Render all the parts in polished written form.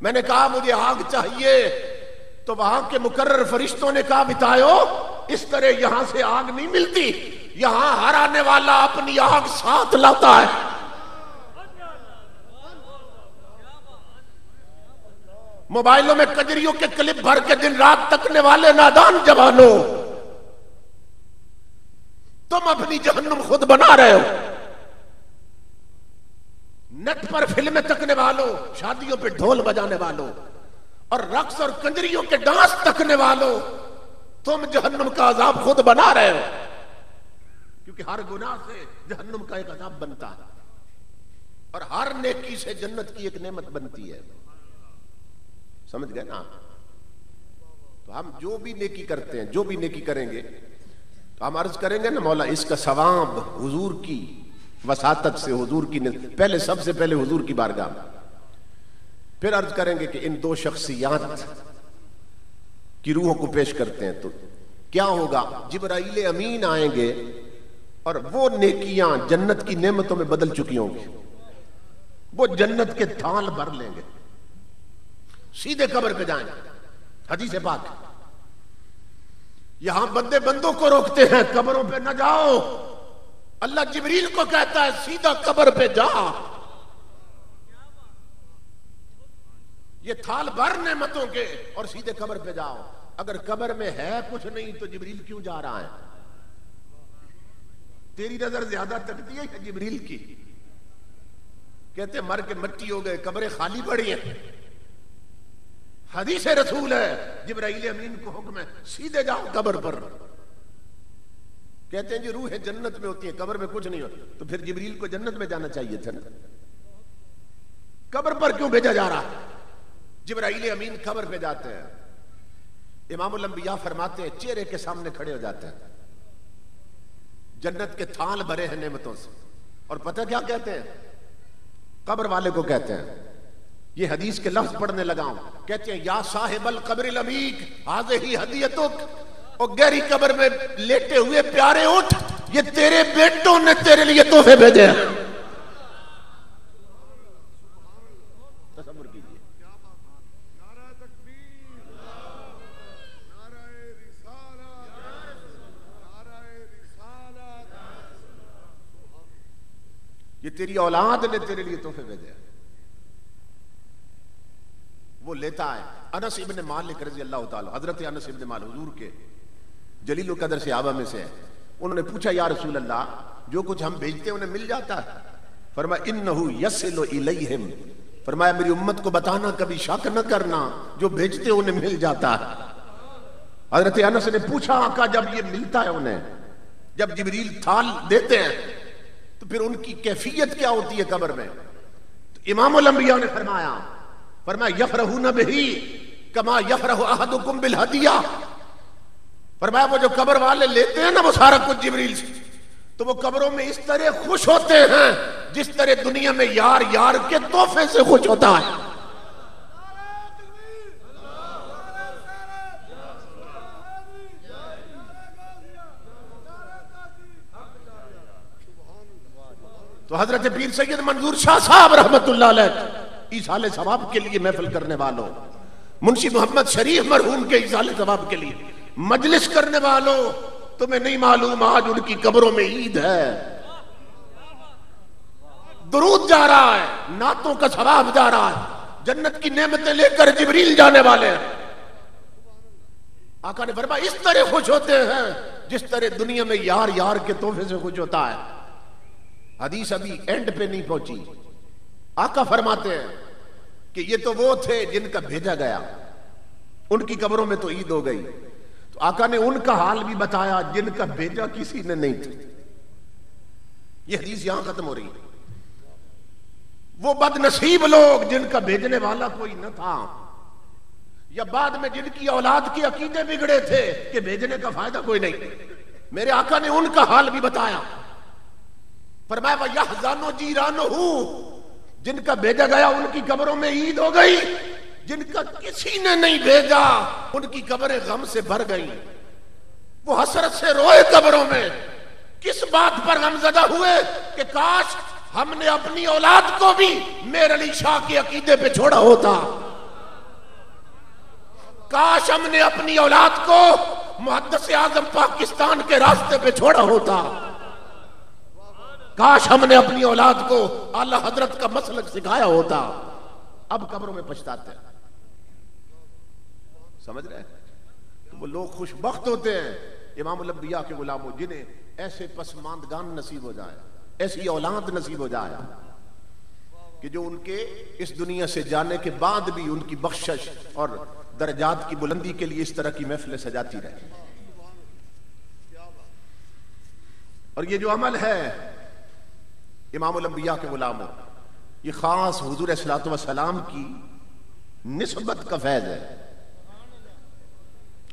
मैंने कहा मुझे आग चाहिए, तो वहां के मुकर्रर फरिश्तों ने कहा बितायो, इस तरह यहां से आग नहीं मिलती, यहां हर आने वाला अपनी आग साथ लाता है। मोबाइलों में कजरियों के क्लिप भर के दिन रात तकने वाले नादान जवानों, तुम अपनी जहन्नुम खुद बना रहे हो। नेट पर फिल्में तकने वालों, शादियों पे ढोल बजाने वालों और रक्स और कंजरियों के डांस तकने वालों, तुम जहन्नुम का अजाब खुद बना रहे हो, क्योंकि हर गुनाह से जहन्नुम का एक अजाब बनता है और हर नेकी से जन्नत की एक नेमत बनती है। समझ गए ना? तो हम जो भी नेकी करते हैं, जो भी नेकी करेंगे, तो हम अर्ज करेंगे ना मौला इसका सवाब हुजूर की वसातत से, हुजूर की पहले, सबसे पहले हुजूर की बारगाह में। फिर अर्ज करेंगे कि इन दो शख्सियात की रूहों को पेश करते हैं, तो क्या होगा? जिब्राइल अमीन आएंगे और वो नेकियां जन्नत की नेमतों में बदल चुकी होंगी, वो जन्नत के थाल भर लेंगे, सीधे कब्र पे जाएंगे। हदीस पाक, यहां बंदे बंदों को रोकते हैं कब्रों पे न जाओ, अल्लाह जिब्रील को कहता है सीधा कब्र पे जा, ये थाल भर नेमतों के और सीधे कब्र पे जाओ। अगर कब्र में है कुछ नहीं तो जिब्रील क्यों जा रहा है? तेरी नजर ज्यादा तकती है जिब्रील की? कहते मर के मट्टी हो गए, कब्रें खाली पड़ी हैं। हदीस रसूल है, जिब्राइल अमीन को हुक्म है सीधे जाओ कब्र पर। कहते हैं जी रूह जन्नत में होती है, कब्र में कुछ नहीं होता, तो फिर जिब्रील को जन्नत में जाना चाहिए था ना, कब्र पर क्यों भेजा जा रहा है? जिब्राइल अमीन कब्र पे जाते हैं, इमामुल अंबिया फरमाते हैं चेहरे के सामने खड़े हो जाते हैं, जन्नत के थाल भरे हैं नेमतों से, और पता क्या कहते हैं? कब्र वाले को कहते हैं, ये हदीस के लफ्ज पढ़ने लगाऊं, कहते हैं या साहिबल कब्रिल अमीक हाज़िही हदियतुक, और गहरी कब्र में लेटे हुए प्यारे उठ, ये तेरे बेटों ने तेरे लिए तोहफे भेजे हैं। तसव्वुर कीजिए, नारा तकबीर, नारा रिसालत, नारा रिसालत, ये तेरी औलाद ने तेरे लिए तोहफे भेजे हैं। वो लेता है। अनस इब्न मालिक रज़ी अल्लाह ताला, हजरत अनस इब्न मालिक हुजूर के जलील कदर सहाबा में से है। उन्होंने पूछा या रसूल अल्लाह, जो कुछ हम भेजते हैं उन्हें मिल जाता है? फरमाया इन्नहु यसिलु इलैहिम, फरमाया मेरी उम्मत को बताना, कभी शक न करना, जो भेजते उन्हें मिल जाता है। हजरत अनस ने पूछा आका जब ये मिलता है उन्हें, जब जिब्रील थाल देते हैं, तो फिर उनकी कैफियत क्या होती है कब्र में? तो इमामुल अंबिया ने फरमाया यफरहून बिही कमा यफरहु अहदुकुम बिल हदिया, फरमाया वो जो कब्र वाले लेते हैं ना वो सारा कुछ जिब्रील से, तो वो कब्रों में इस तरह खुश होते हैं जिस तरह दुनिया में यार यार के तोहफे से खुश होता है। तो हजरत पीर सैयद मंजूर शाह साहब रहमतुल्लाह अलैह इसाले सवाब के लिए महफिल करने वालों, मुंशी मोहम्मद शरीफ मरहूम के इसाले सवाब के लिए मजलिस करने वालों, तुम्हें नहीं मालूम आज उनकी कब्रों में ईद है, दुरूद जा रहा है, नातों का सवाब जा रहा है, जन्नत की नेमतें लेकर जिब्रील जाने वाले हैं। आका ने फरमाया इस तरह खुश होते हैं जिस तरह दुनिया में यार यार के तोहफे से खुश होता है। हदीस अभी एंड पे नहीं पहुंची। आका फरमाते हैं कि ये तो वो थे जिनका भेजा गया, उनकी कब्रों में तो ईद हो गई। तो आका ने उनका हाल भी बताया जिनका भेजा किसी ने नहीं था। ये हदीस यहां खत्म हो रही है। वो बदनसीब लोग जिनका भेजने वाला कोई न था, या बाद में जिनकी औलाद के अकीदे बिगड़े थे कि भेजने का फायदा कोई नहीं, मेरे आका ने उनका हाल भी बताया। फरमाया यहज़ानु जीरानुहु, जिनका भेजा गया उनकी कब्रों में ईद हो गई, जिनका किसी ने नहीं भेजा उनकी कब्रें गम से भर गई। वो हसरत से रोए कब्रों में, किस बात पर गमज़दा हुए कि काश हमने अपनी औलाद को भी मेर अली शाह के अकीदे पे छोड़ा होता, काश हमने अपनी औलाद को मुहद्दिस आज़म पाकिस्तान के रास्ते पे छोड़ा होता। काश हमने अपनी औलाद को आला हजरत का मसलक सिखाया होता। अब कब्रों में पछताते हैं। समझ रहे हैं? तो वो लोग खुशबख्त होते हैं इमामुल अंबिया के गुलामों, जिन्हें ऐसे पसमानदगान नसीब हो जाए, ऐसी औलाद नसीब हो जाए कि जो उनके इस दुनिया से जाने के बाद भी उनकी बख्शिश और दर्जात की बुलंदी के लिए इस तरह की महफिलें सजाती रहे। और ये जो अमल है इमामुल अंबिया के गुलामों, ये खास हुजूर सल्लल्लाहु अलैहि वसल्लम की निस्बत का फैज है।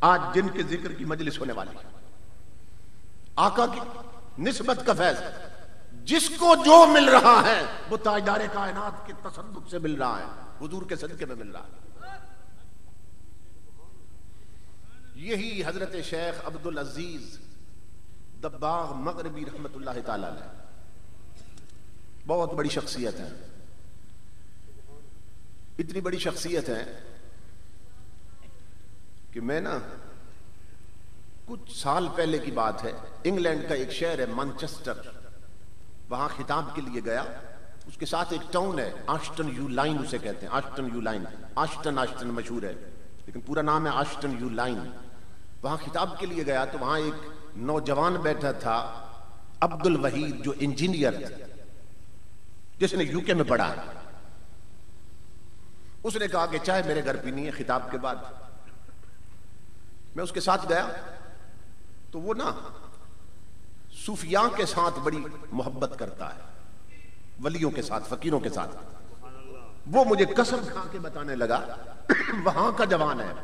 आज जिनके जिक्र की मजलिस होने वाली है, आका की निस्बत का फैज, जिसको जो मिल रहा है वो ताजदार कायनात के तसद्दुक से मिल रहा है, हुजूर के सदके में मिल रहा है। यही हजरत शेख अब्दुल अजीज दब्बाग मगरिबी रहमतुल्लाह ताला अलैह, बहुत बड़ी शख्सियत है। इतनी बड़ी शख्सियत है कि मैं ना कुछ साल पहले की बात है, इंग्लैंड का एक शहर है मैनचेस्टर, वहां खिताब के लिए गया। उसके साथ एक टाउन है आश्टन यू लाइन, उसे कहते हैं आश्टन यू लाइन। आश्टन मशहूर है लेकिन पूरा नाम है आश्टन यू लाइन। वहां खिताब के लिए गया तो वहां एक नौजवान बैठा था, अब्दुल वहीद, जो इंजीनियर थे, जिसने यूके में पढ़ा है। उसने कहा कि चाय मेरे घर पीनी है खिताब के बाद। मैं उसके साथ गया तो वो ना सूफिया के साथ बड़ी मोहब्बत करता है, वलियों के साथ, फकीरों के साथ। वो मुझे कसम खा के बताने लगा वहां का जवान है,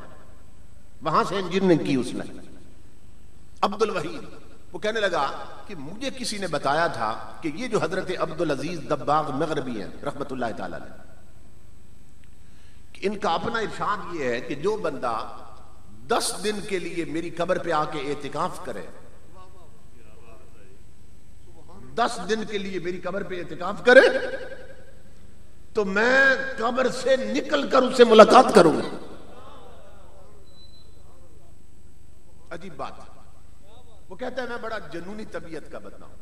वहां से इंजीनियरिंग की उसने, अब्दुल वहीद। वो कहने लगा कि मुझे किसी ने बताया था कि ये जो हजरत अब्दुल अजीज दब्बाग मगरिबी हैं रहमतुल्लाह ताला अलैह, कि इनका अपना इरशाद ये है कि जो बंदा 10 दिन के लिए मेरी कब्र पे आके एतिकाफ करे, 10 दिन के लिए मेरी कब्र पे एतिकाफ करे, तो मैं कब्र से निकलकर उससे मुलाकात करूंगा। अजीब बात। वो कहता है मैं बड़ा जनूनी तबीयत का बंदा हूं,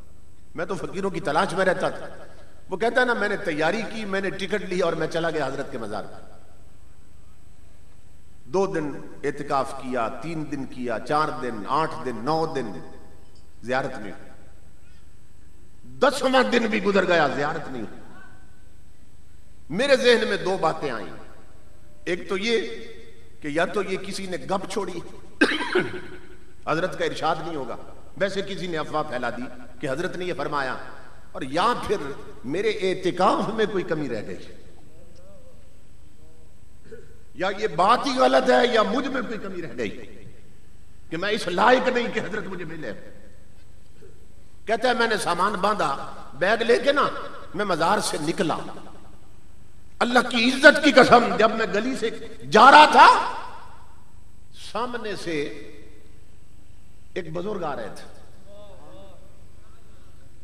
मैं तो फकीरों की तलाश में रहता था। वो कहता है ना, मैंने तैयारी की, मैंने टिकट ली और मैं चला गया हजरत के मजार पर। 2 दिन एतिकाफ किया, 3 दिन किया, 4 दिन, 8 दिन, 9 दिन जियारत में। 10वां दिन भी गुजर गया, जियारत नहीं। मेरे जहन में 2 बातें आई। एक तो ये कि या तो ये किसी ने गप छोड़ी हजरत का इरशाद नहीं होगा, वैसे किसी ने अफवाह फैला दी कि हजरत ने ये फरमाया, और या फिर मेरे एतिकाफ में कोई कमी रह गई, या ये बात ही गलत है, या मुझ में कोई कमी रह गई कि मैं इस लायक नहीं कि हजरत मुझे मिले। कहता है मैंने सामान बांधा, बैग लेके ना मैं मजार से निकला। अल्लाह की इज्जत की कसम, जब मैं गली से जा रहा था, सामने से एक बुजुर्ग आ रहे थे,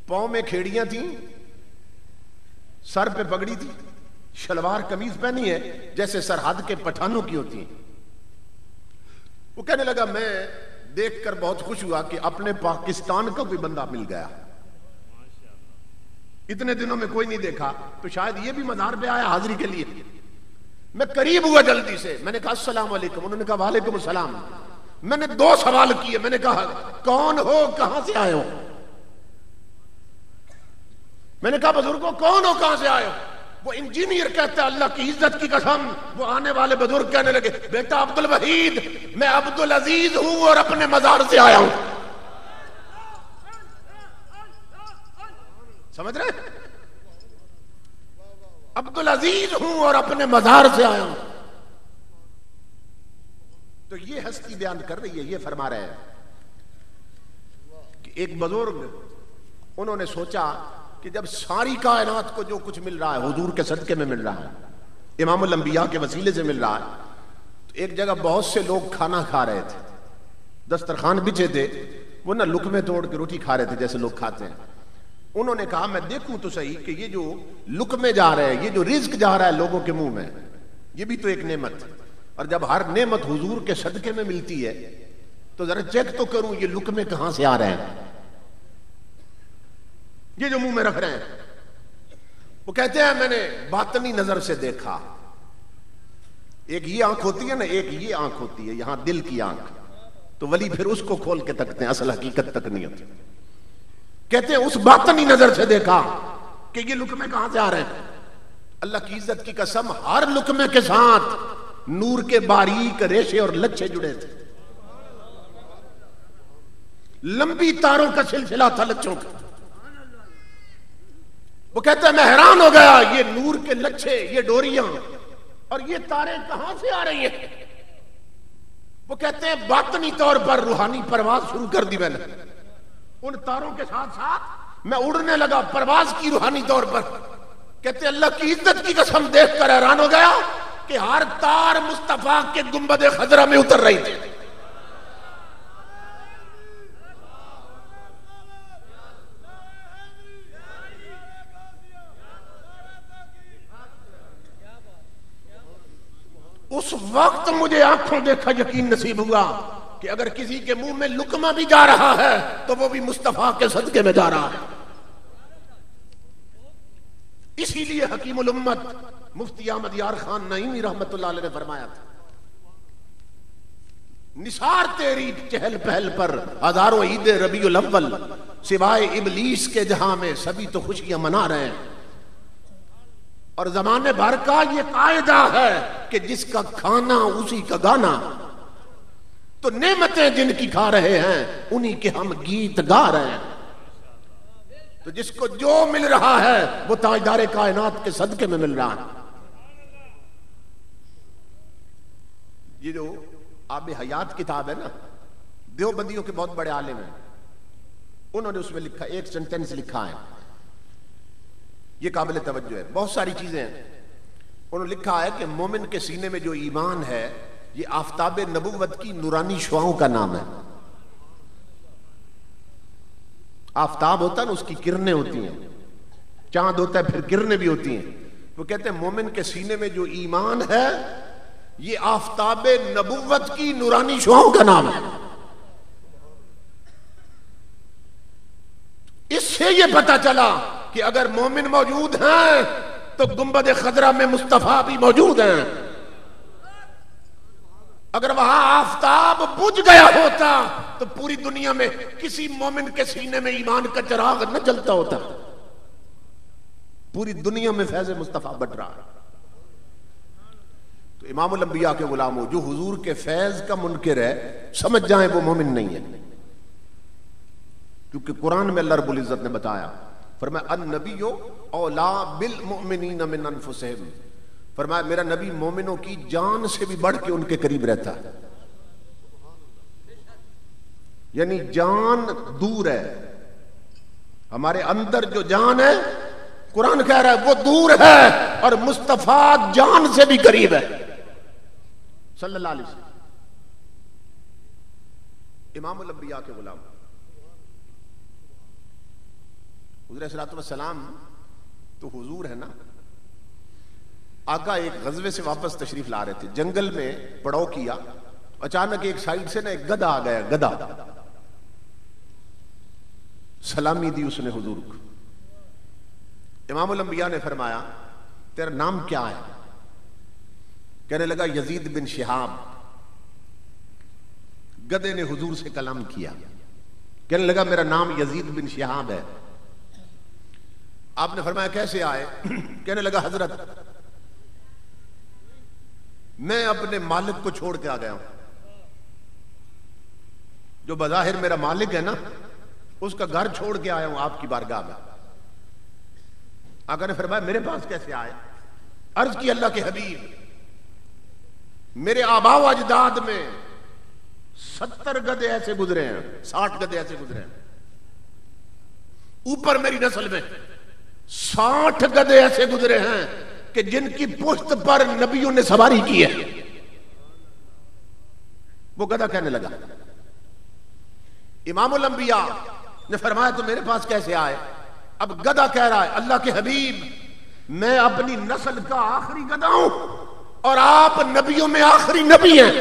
पांव में खेड़ियां थी, सर पे पगड़ी थी, शलवार कमीज पहनी है जैसे सरहद के पठानों की होती है। वो कहने लगा मैं देखकर बहुत खुश हुआ कि अपने पाकिस्तान का कोई बंदा मिल गया, इतने दिनों में कोई नहीं देखा, तो शायद ये भी मजार पे आया हाजिरी के लिए। मैं करीब हुआ जल्दी से, मैंने कहा अस्सलाम वालेकुम। उन्होंने कहा वालेकुम सलाम। मैंने 2 सवाल किए। मैंने कहा कौन हो, कहां से आए हो? मैंने कहा बुजुर्गों कौन हो, कहां से आए हो? वो इंजीनियर कहता है अल्लाह की इज्जत की कसम। वो आने वाले बुजुर्ग कहने लगे बेटा अब्दुल वहीद, मैं अब्दुल अजीज हूं और अपने मजार से आया हूं। समझ रहे? अब्दुल अजीज हूं और अपने मजार से आया हूं। तो ये हस्ती बयान कर रही है, ये फरमा रहे हैं कि एक बुजुर्ग, उन्होंने सोचा कि जब सारी कायनात को जो कुछ मिल रहा है हुजूर के सदके में मिल रहा है, इमामुल अंबिया के वसीले से मिल रहा है, तो एक जगह बहुत से लोग खाना खा रहे थे, दस्तरखान बिछे थे, वो ना लुकमे तोड़ के रोटी खा रहे थे जैसे लोग खाते हैं। उन्होंने कहा मैं देखूं तो सही कि ये जो लुकमे जा रहे हैं, ये जो रिज्क जा रहा है लोगों के मुंह में, ये भी तो एक नेमत है। और जब हर नेमत हुजूर के सदके में मिलती है तो जरा चेक तो करूं ये लुकमे कहां से आ रहे हैं, ये जो मुंह में रख रहे हैं। वो कहते हैं मैंने बातनी नजर से देखा। एक ये आंख होती है ना, एक ये आंख होती है, यहां दिल की आंख, तो वली फिर उसको खोल के तकते हैं, असल हकीकत तक नहीं होती। कहते हैं उस बातनी नजर से देखा कि ये लुकमे कहां से आ रहे हैं। अल्लाह की इज्जत की कसम, हर लुकमे के साथ नूर के बारीक रेशे और लच्छे जुड़े थे, लंबी तारों का सिलसिला था लच्छों का। वो कहता है मैं हैरान हो गया, ये नूर के लच्छे, ये डोरियां और ये तारे कहां से आ रही हैं। वो कहते हैं बातनी तौर पर रूहानी परवाज शुरू कर दी मैंने, उन तारों के साथ साथ मैं उड़ने लगा, परवाज की रूहानी तौर पर। कहते अल्लाह की इज्जत की कसम देखकर हैरान हो गया कि हर तार मुस्तफा के गुंबद खजरा में उतर रही थी। उस वक्त मुझे आंखों देखा यकीन नसीब हुआ कि अगर किसी के मुंह में लुकमा भी जा रहा है तो वो भी मुस्तफा के सदके में जा रहा है। इसीलिए हकीमुल उम्मत मुफ्ती अहमद यार खान नईमी रहमतुल्लाह अलैह ने फरमाया था, निसार तेरी चहल पहल पर हजारों ईद रबीउल अव्वल, सिवाय इबलीस के जहां में सभी तो खुशियां मना रहे हैं। और जमाने भर का ये कायदा है कि जिसका खाना उसी का गाना, तो नेमतें जिनकी खा रहे हैं उन्हीं के हम गीत गा रहे हैं। तो जिसको जो मिल रहा है वो ताजदारे कायनात के सदके में मिल रहा है। ये जो आब हयात किताब है ना, देवबंदियों के बहुत बड़े आलिम हैं, उन्होंने उसमें लिखा, एक सेंटेंस लिखा है, ये काबिल तवज्जो है। बहुत सारी चीजें हैं। उन्होंने लिखा है कि मोमिन के सीने में जो ईमान है ये आफताब नबुव्वत की नूरानी शुआओं का नाम है। आफताब होता है ना, उसकी किरणें होती हैं, चांद होता है फिर किरणें भी होती हैं। वो कहते हैं मोमिन के सीने में जो ईमान है ये आफताब नबुव्वत की नूरानी शुआओं का नाम है। इससे ये पता चला कि अगर मोमिन मौजूद हैं तो गुंबद खजरा में मुस्तफा भी मौजूद हैं। अगर वहां आफताब बुझ गया होता तो पूरी दुनिया में किसी मोमिन के सीने में ईमान का चिराग न जलता होता। पूरी दुनिया में फैज़ मुस्तफा बढ़ रहा है। तो इमामुल अंबिया के गुलामों, जो हुजूर के फैज का मुनकिर है, समझ जाएं वो मोमिन नहीं है। क्योंकि कुरान में अल्लाह रब्बुल इज्जत ने बताया, फरमाया अन्नबियो औला बिल मुमिनीन मिन अनफुसिहिम, फरमाया मेरा नबी मोमिनों की जान से भी बढ़ के उनके करीब रहता है। यानी जान दूर है, हमारे अंदर जो जान है कुरान कह रहा है वो दूर है और मुस्तफा जान से भी करीब है सल्लल्लाहु अलैहि वसल्लम। इमामुल अंबिया के गुलाम हुज़ूर सल्लल्लाहु अलैहि वसल्लम तो हुजूर है ना। आका एक गजवे से वापस तशरीफ ला रहे थे, जंगल में पड़ाव किया, अचानक एक साइड से ना एक गधा आ गया। गधा सलामी दी उसने हुजूर को। इमामुल अंबिया ने फरमाया तेरा नाम क्या है? कहने लगा यजीद बिन शिहाब। गधे ने हुजूर से कलाम किया, कहने लगा मेरा नाम यजीद बिन शिहाब है। आपने फरमाया कैसे आए? कहने लगा हजरत मैं अपने मालिक को छोड़ के आ गया हूं। जो बज़ाहिर मेरा मालिक है ना, उसका घर छोड़ के आया हूं आपकी बारगाह में। आका ने फरमाया मेरे पास कैसे आए? अर्ज की अल्लाह के हबीब, मेरे आबा व अजदाद में 70 गधे ऐसे गुजरे हैं, 60 गधे ऐसे गुजरे हैं। ऊपर मेरी नस्ल में 60 गधे ऐसे गुजरे हैं कि जिनकी पुश्त पर नबियों ने सवारी की है। वो गधा कहने लगा। इमामुल अंबिया ने फरमाया तो मेरे पास कैसे आए? अब गधा कह रहा है अल्लाह के हबीब मैं अपनी नस्ल का आखिरी गधा हूं, और आप नबियों में आखिरी नबी हैं,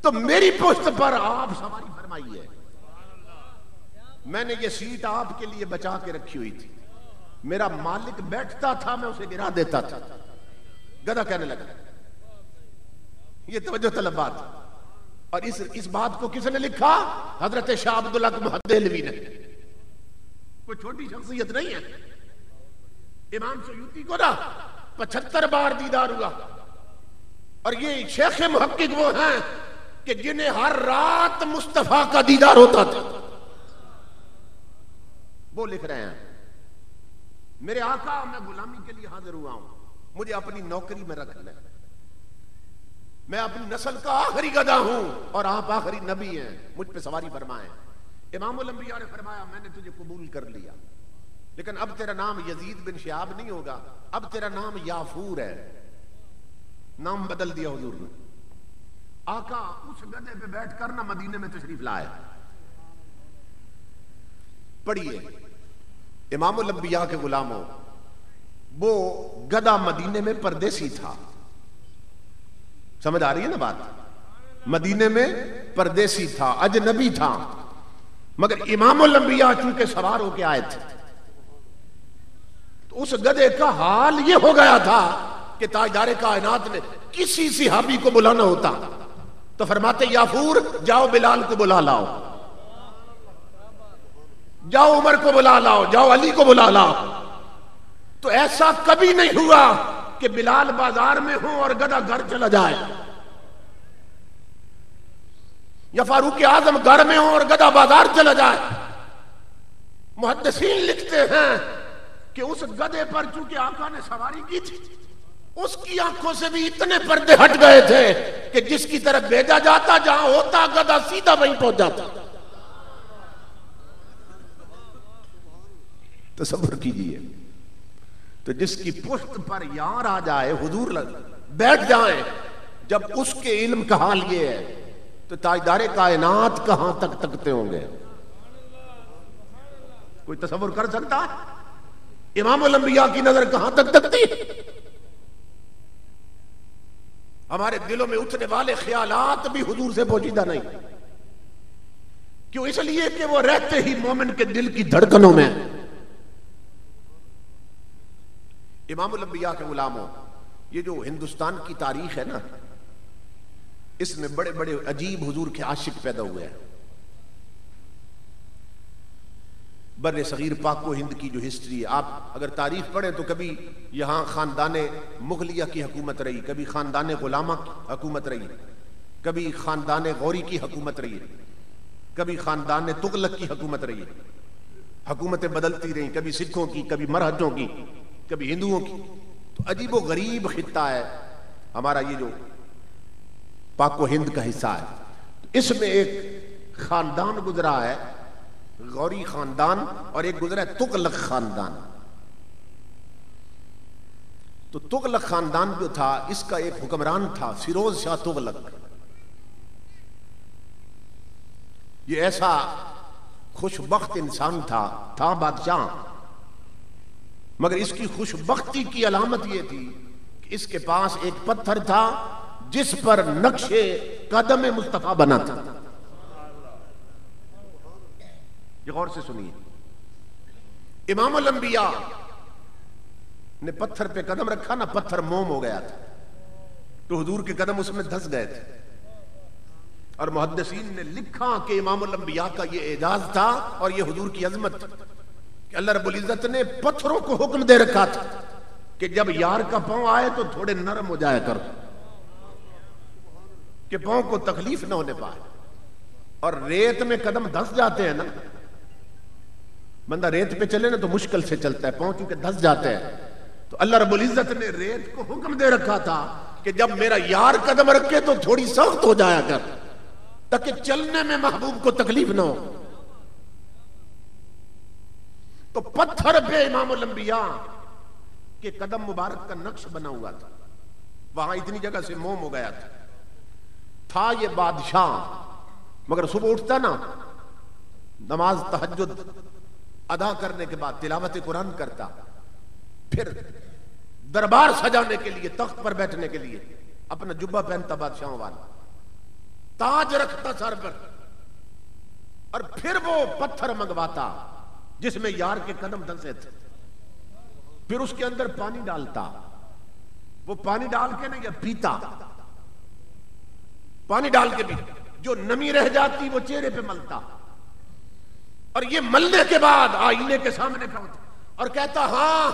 तो मेरी पुश्त पर आप सवारी फरमाई है। मैंने ये सीट आपके लिए बचा के रखी हुई थी, मेरा मालिक बैठता था, मैं उसे गिरा देता था। गधा कहने लगा, ये तवज्जो तलब बात। और इस बात को किसने लिखा? हजरत शाह अब्दुल हक मुहद्दिलवी ने। कोई छोटी शख्सियत नहीं है। इमाम सयूती को ना 75 बार दीदार हुआ, और ये शेख मुहक्किक वो हैं कि जिन्हें हर रात मुस्तफा का दीदार होता था। वो लिख रहे हैं, मेरे आका, मैं गुलामी के लिए हाजिर हुआ हूं, मुझे अपनी नौकरी में रख लें। मैं अपनी नस्ल का आखिरी गधा हूं और आप आखिरी नबी हैं, मुझ पे सवारी फरमाएं। इमामुल अंबिया ने फरमाया, मैंने तुझे कबूल कर लिया, लेकिन अब तेरा नाम यजीद बिन शिहाब नहीं होगा, अब तेरा नाम याफूर है। नाम बदल दिया हुजूर ने। आका उस गधे पे बैठकर ना मदीने में तशरीफ लाए। पढ़िए, इमामुल अंबिया के गुलामों, वो गधा मदीने में परदेसी था। समझ आ रही है ना बात? मदीने में परदेसी था, अजनबी था, मगर इमामुल अंबिया चूंकि सवार होके आए थे, तो उस गधे का हाल ये हो गया था कि ताजदारे कायनात ने किसी सिहाबी को बुलाना होता तो फरमाते, याफूर जाओ बिलाल को बुला लाओ, जाओ उमर को बुला लाओ, जाओ अली को बुला लाओ। तो ऐसा कभी नहीं हुआ कि बिलाल बाजार में हो और गधा घर चला जाए, या फारूक आजम घर में हो और गधा बाजार चला जाए। मुहद्दिसीन लिखते हैं कि उस गधे पर चूंकि आका ने सवारी की थी, उसकी आंखों से भी इतने पर्दे हट गए थे कि जिसकी तरफ भेजा जाता, जहां होता गधा सीधा वहीं पहुंच जाता। तसव्वुर कीजिए, तो जिसकी पुश्त पर यार आ जाए, हुजूर बैठ जाए, जब उसके इल्म का हाल ये है, तो ताजदारे कायनात कहां तक तकते होंगे? कोई तसव्वुर कर सकता है? इमामुल अंबिया की नजर कहां तक तकती? हमारे दिलों में उठने वाले ख्यालात भी हुजूर से पोजीदा नहीं। क्यों? इसलिए कि वो रहते ही मोमिन के दिल की धड़कनों में। इमामुल अंबिया के गुलामों, ये जो हिंदुस्तान की तारीख है ना, इसमें बड़े बड़े अजीब हुजूर के आशिक पैदा हुए हैं। बर्रे सगीर पाको हिंद की जो हिस्ट्री है, आप अगर तारीख पढ़ें तो कभी यहां खानदाने मुगलिया की हुकूमत रही, कभी खानदाने गुलामा की हुकूमत रही, कभी खानदाने गौरी की हुकूमत रही, कभी खानदाने तुगलक की हुकूमत रही। हुकूमतें बदलती रही, कभी सिखों की, कभी मरहजों की, कभी हिंदुओं की। तो अजीबो गरीब खित्ता है हमारा ये जो पाको हिंद का हिस्सा है। तो इसमें एक खानदान गुजरा है, गौरी खानदान, और एक गुजरा है तुगलक खानदान। तो तुगलक खानदान जो था, इसका एक हुक्मरान था फिरोज शाह तुगलक। ये ऐसा खुशबख्त इंसान था बादशाह, मगर इसकी खुशबख्ती की अलामत यह थी कि इसके पास एक पत्थर था जिस पर नक्शे कदम मुस्तफा बना था। ये गौर से सुनिए, इमामुल अंबिया ने पत्थर पे कदम रखा ना, पत्थर मोम हो गया था, तो हुजूर के कदम उसमें धंस गए थे। और मुहद्दिसीन ने लिखा कि इमामुल अंबिया का ये एजाज था और ये हुजूर की अजमत थी कि अल्लाह रब्बुल इज्जत ने पत्थरों को हुक्म दे रखा था कि जब यार का पांव आए तो थोड़े नरम हो जाया कर, कि पांव को तकलीफ ना होने पाए। और रेत में कदम धंस जाते हैं ना, बंदा रेत पे चले ना तो मुश्किल से चलता है, पांव चूंकि धंस जाते हैं। तो अल्लाह रब्बुल इज्जत ने रेत को हुक्म दे रखा था कि जब मेरा यार कदम रखे तो थोड़ी सख्त हो जाया कर, ताकि चलने में महबूब को तकलीफ ना हो। तो पत्थर पे इमामुल अंबिया के कदम मुबारक का नक्श बना हुआ था, वहां इतनी जगह से मोम हो गया था ये बादशाह। मगर सुबह उठता ना, नमाज तहज्जुद अदा करने के बाद तिलावत कुरान करता, फिर दरबार सजाने के लिए, तख्त पर बैठने के लिए अपना जुब्बा पहनता बादशाहों वाला, ताज रखता सर पर, और फिर वो पत्थर मंगवाता जिसमें यार के कदम धंसे थे, फिर उसके अंदर पानी डालता, वो पानी डाल के नहीं, या पीता, पानी डाल के भी जो नमी रह जाती वो चेहरे पे मलता, और ये मलने के बाद आईने के सामने पहुंचता और कहता, हां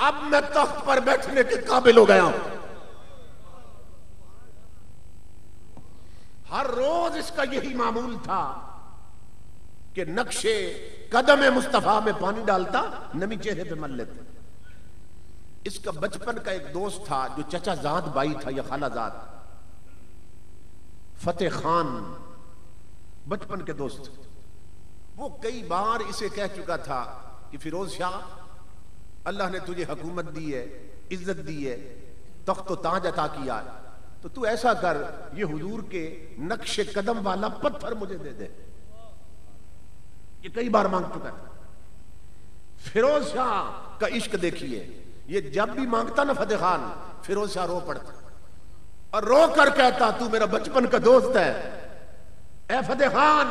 अब मैं तख्त पर बैठने के काबिल हो गया हूं। हर रोज इसका यही मामूल था कि नक्शे कदम मुस्तफा में पानी डालता, नमी चेहरे पे मल लेता। इसका बचपन का एक दोस्त था जो चचा जाद भाई था या खाला जाद, फतेह खान, बचपन के दोस्त। वो कई बार इसे कह चुका था कि फिरोज शाह, अल्लाह ने तुझे हुकूमत दी है, इज्जत दी है, तख्त ताज अता किया, तो तू ऐसा कर, ये हुजूर के नक्शे कदम वाला पत्थर मुझे दे दे। ये कई बार मांग चुका था। फिरोज शाह का इश्क देखिए, ये जब भी मांगता ना फतेह खान, फिरोज शाह रो पड़ता और रो कर कहता, तू मेरा बचपन का दोस्त है, ए फतेह खान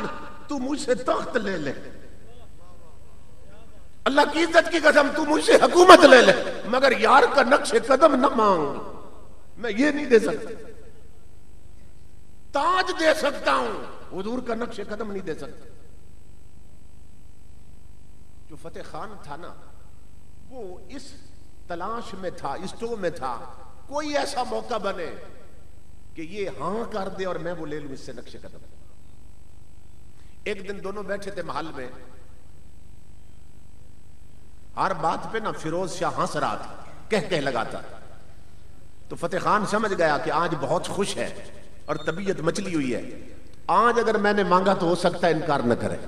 तू मुझसे तख्त ले ले, अल्लाह की इज्जत की कसम तू मुझसे हुकूमत ले ले, मगर यार का नक्शे कदम न मांग, मैं ये नहीं दे सकता। ताज दे सकता हूं, हुजूर का नक्शे कदम नहीं दे सकता। जो फतेह खान था ना, वो इस तलाश में था, इस टो में था, कोई ऐसा मौका बने कि ये हां कर दे और मैं वो ले लूं इससे नक्शे कदम। एक दिन दोनों बैठे थे महल में, हर बात पे ना फिरोज शाह हंस रहा था, कह लगाता। तो फतेह खान समझ गया कि आज बहुत खुश है और तबीयत मचली हुई है, आज अगर मैंने मांगा तो हो सकता है इनकार न करे।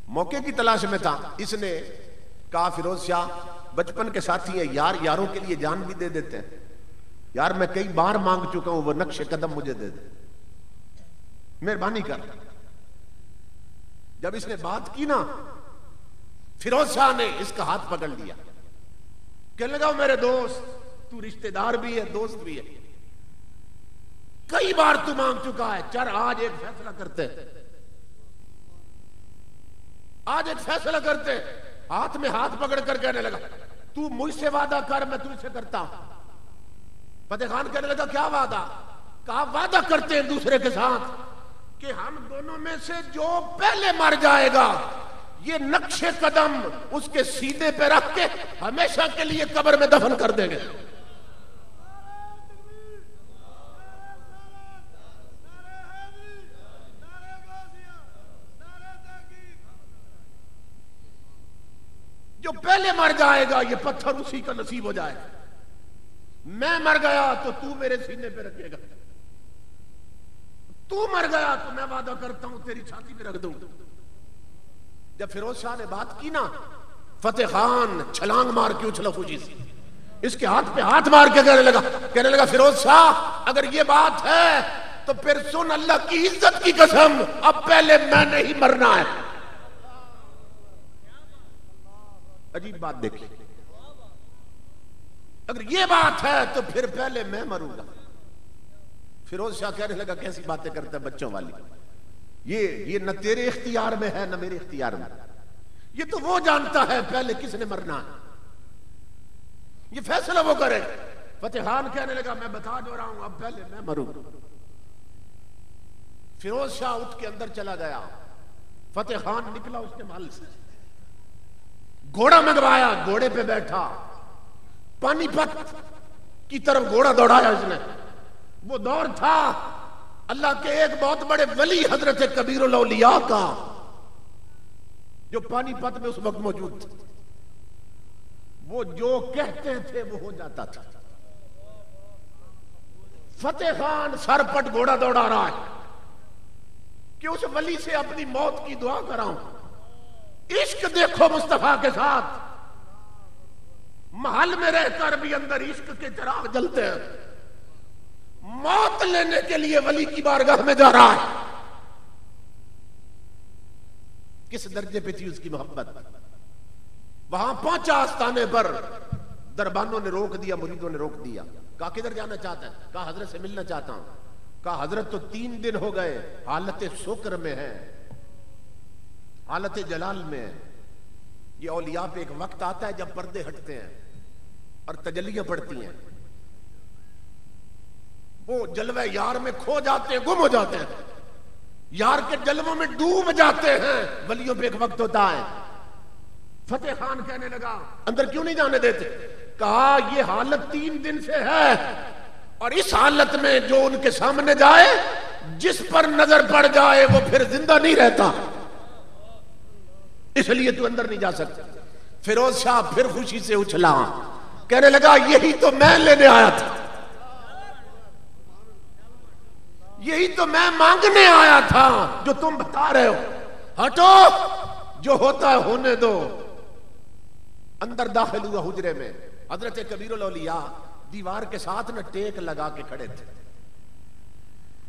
मौके की तलाश में था, इसने कहा, फिरोज शाह बचपन के साथी है, यार यारों के लिए जान भी दे देते हैं, यार मैं कई बार मांग चुका हूं, वो नक्शे कदम मुझे दे दे, मेहरबानी कर। जब इसने बात की ना, फिरोज शाह ने इसका हाथ पकड़ लिया, कहने लगा, मेरे दोस्त, तू रिश्तेदार भी है, दोस्त भी है, कई बार तू मांग चुका है, चल आज एक फैसला करते, आज एक फैसला करते। हाथ में हाथ पकड़ कर कहने लगा, तू मुझसे वादा कर, मैं तुझसे करता हूं। फतेह खान कहने लगा, क्या वादा? कहा, वादा करते हैं दूसरे के साथ कि हम दोनों में से जो पहले मर जाएगा, ये नक्शे कदम उसके सीने पे रख के हमेशा के लिए कब्र में दफन कर देंगे। जो पहले मर जाएगा, ये पत्थर उसी का नसीब हो जाएगा। मैं मर गया तो तू मेरे सीने पे रखेगा, तू मर गया तो मैं वादा करता हूं तेरी छाती पे रख दूंगा। जब फिरोज शाह ने बात की ना, फतेह खान छलांग मार के उछला खुशी से, इसके हाथ पे हाथ मार के कहने लगा, फिरोज शाह अगर ये बात है तो फिर सुन, अल्लाह की इज्जत की कसम, अब पहले मैंने ही मरना है। अजीब बात देखी, अगर ये बात है तो फिर पहले मैं मरूंगा। फिरोज शाह कहने लगा, कैसी बातें करता है बच्चों वाली, ये न तेरे इख्तियार में है न मेरे इख्तियार में, ये तो वो जानता है पहले किसने मरना है, ये फैसला वो करे। फतेह खान कहने लगा, मैं बता दो रहा हूं, अब पहले मैं मरूंगा। फिरोज शाह उठ के अंदर चला गया, फतेह खान निकला उसके महल से, घोड़ा मंगवाया, घोड़े पे बैठा, पानीपत की तरफ घोड़ा दौड़ाया इसने। वो दौर था अल्लाह के एक बहुत बड़े वली हजरत कबीरुल औलिया का, जो पानीपत में उस वक्त मौजूद थे। वो जो कहते थे वो हो जाता था। फतेह खान सरपट घोड़ा दौड़ा रहा है कि उस वली से अपनी मौत की दुआ कराऊं। इश्क देखो मुस्तफा के साथ, महल में रहकर भी अंदर इश्क के चिराग जलते हैं। मौत लेने के लिए वली की बारगाह में जा रहा है। किस दर्जे पे थी उसकी मोहब्बत। वहां पहुंचा आस्थाने पर, दरबानों ने रोक दिया, मुरीदों ने रोक दिया। कहा किधर जाना चाहता है? कहा हजरत से मिलना चाहता हूं। कहा हजरत तो 3 दिन हो गए हालत शुक्र में है, हालत जलाल में है। ये औलिया पे एक वक्त आता है जब पर्दे हटते हैं और तजल्लियां पड़ती हैं, वो जलवे यार में खो जाते हैं, गुम हो जाते हैं, यार के जलवों में डूब जाते हैं। वलियों पे एक वक्त होता है। फतेह खान कहने लगा अंदर क्यों नहीं जाने देते? कहा ये हालत 3 दिन से है और इस हालत में जो उनके सामने जाए, जिस पर नजर पड़ जाए वो फिर जिंदा नहीं रहता, इसलिए तू अंदर नहीं जा सकता। फिरोज शाह फिर खुशी से उछला, कहने लगा यही तो मैं लेने आया था, यही तो मैं मांगने आया था जो तुम बता रहे हो। हटो, जो होता है होने दो। अंदर दाखिल हुआ हुजरे में। हजरत कबीरुल औलिया दीवार के साथ न टेक लगा के खड़े थे,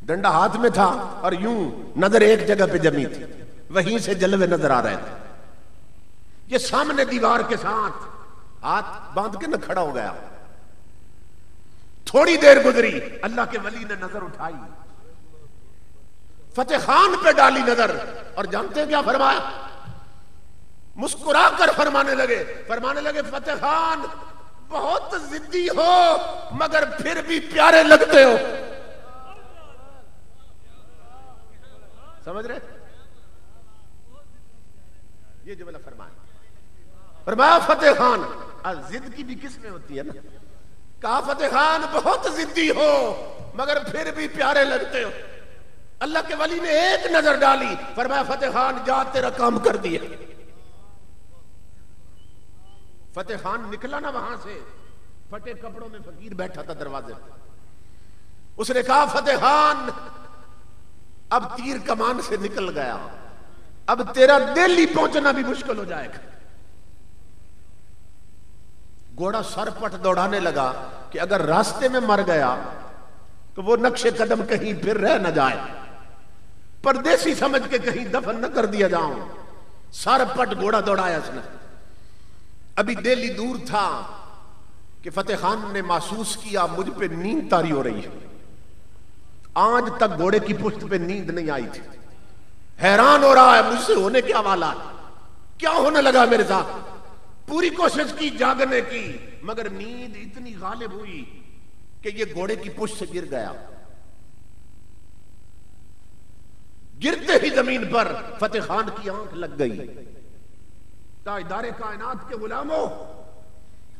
डंडा हाथ में था और यूं नजर एक जगह पे जमी थी, वहीं से जलवे नजर आ रहे थे। ये सामने दीवार के साथ हाथ बांध के न खड़ा हो गया। थोड़ी देर गुजरी, अल्लाह के वली ने नजर उठाई, फतेह खान पे डाली नजर, और जानते हैं क्या फरमाया? मुस्कुरा कर फरमाने लगे फतेह खान बहुत जिद्दी हो मगर फिर भी प्यारे लगते हो। समझ रहे? ये जुमला फरमाया फतेह खान, जिद की भी किस्में होती है ना। कहा फतेह खान बहुत जिद्दी हो मगर फिर भी प्यारे लगते हो। अल्लाह के वली ने एक नजर डाली, फरमाया फतेह खान जा तेरा काम कर दिया। फतेह खान निकला ना वहां से, फटे कपड़ों में फकीर बैठा था दरवाजे पे। उसने कहा फतेह खान अब तीर कमान से निकल गया, अब तेरा दिल्ली पहुंचना भी मुश्किल हो जाएगा। घोड़ा सरपट दौड़ाने लगा कि अगर रास्ते में मर गया तो वो नक्शे कदम कहीं फिर रह न जाए, परदेसी समझ के कहीं दफन न कर दिया जाऊं। सरपट घोड़ा दौड़ाया उसने। अभी दिल्ली दूर था कि फतेह खान ने महसूस किया मुझ पे नींद तारी हो रही है। आज तक घोड़े की पुश्त पे नींद नहीं आई थी। हैरान हो रहा है मुझसे होने क्या वाला, क्या होने लगा मेरे साथ। पूरी कोशिश की जागने की, मगर नींद इतनी गालिब हुई कि ये घोड़े की पुश्त से गिर गया। गिरते ही जमीन पर फतेह खान की आंख लग गई। ताजदारे कायनात के गुलामों,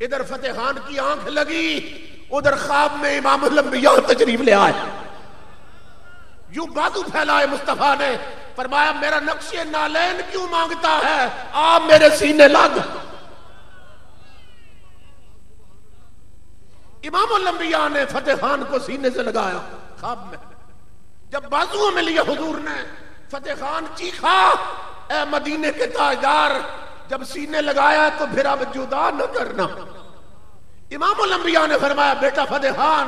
इधर फतेह खान की आंख लगी, उधर ख्वाब में इमामुल अंबिया तशरीफ ले आए। यूं बाजू फैलाए मुस्तफा ने, फरमाया मेरा नक्शे नालैन क्यों मांगता है, आप मेरे सीने लग। इमामुल अंबिया ने फतेह खान को सीने से लगाया ख्वाब में। जब बाजुओं में लिया हुजूर ने, फतेह खान चीखा ए मदीने के ताजदार, जब सीने लगाया तो फिर अब जुदा न करना। इमामुल अंबिया ने फरमाया बेटा फतेह खान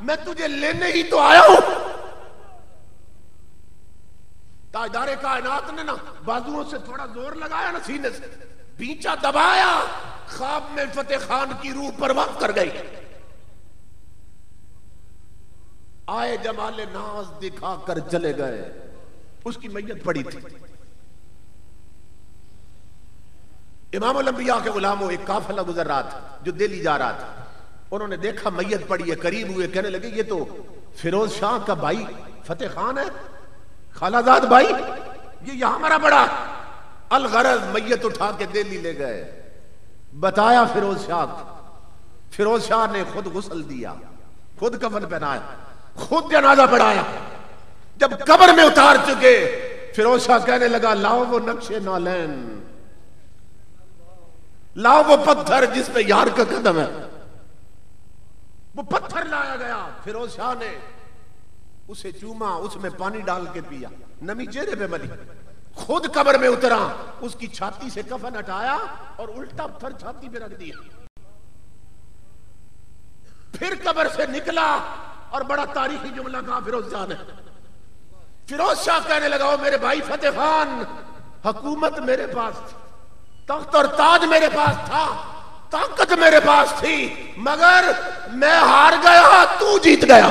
मैं तुझे लेने ही तो आया हूं। ताजदारे कायनात ने ना बाजुओं से थोड़ा जोर लगाया ना, सीने से बीचा दबाया, ख्वाब में फतेह खान की रूह परवाह कर गई। आए जमाले नाज दिखा कर चले गए, उसकी मैयत पड़ी थी। इमामुल अंबिया के गुलामों, एक काफिला गुजर रहा था जो दिल्ली जा रहा था। उन्होंने देखा मैयत पड़ी है, करीब हुए, कहने लगे ये तो फिरोज शाह का भाई फतेह खान है, खालाजाद भाई, ये यहां मरा पड़ा। अलगरज मैयत उठा के दिल्ली ले गए, बताया फिरोज शाह। फिरोज शाह ने खुद गुस्ल दिया, खुद कफन पहनाया, खुद जनाजा पढ़ाया। जब कब्र में उतार चुके, फिरोज शाह कहने लगा लाओ वो नक्शे नालैन, लाओ वो पत्थर जिस पे यार का कदम है। वो पत्थर लाया गया, फिरोज शाह ने उसे चूमा, उसमें पानी डाल के पिया, नमी चेहरे पे मली। खुद कब्र में उतरा, उसकी छाती से कफन हटाया और उल्टा पत्थर छाती पे रख दिया। फिर कब्र से निकला और बड़ा तारीखी जुमला कहा फिरोज शाह ने। फिरोज शाह कहने लगा ओ मेरे भाई फतेह खान, हुकूमत मेरे पास थी, तख्त और ताज मेरे पास था, ताकत मेरे पास थी, मगर मैं हार गया, तू जीत गया।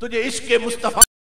तुझे इश्क मुस्तफा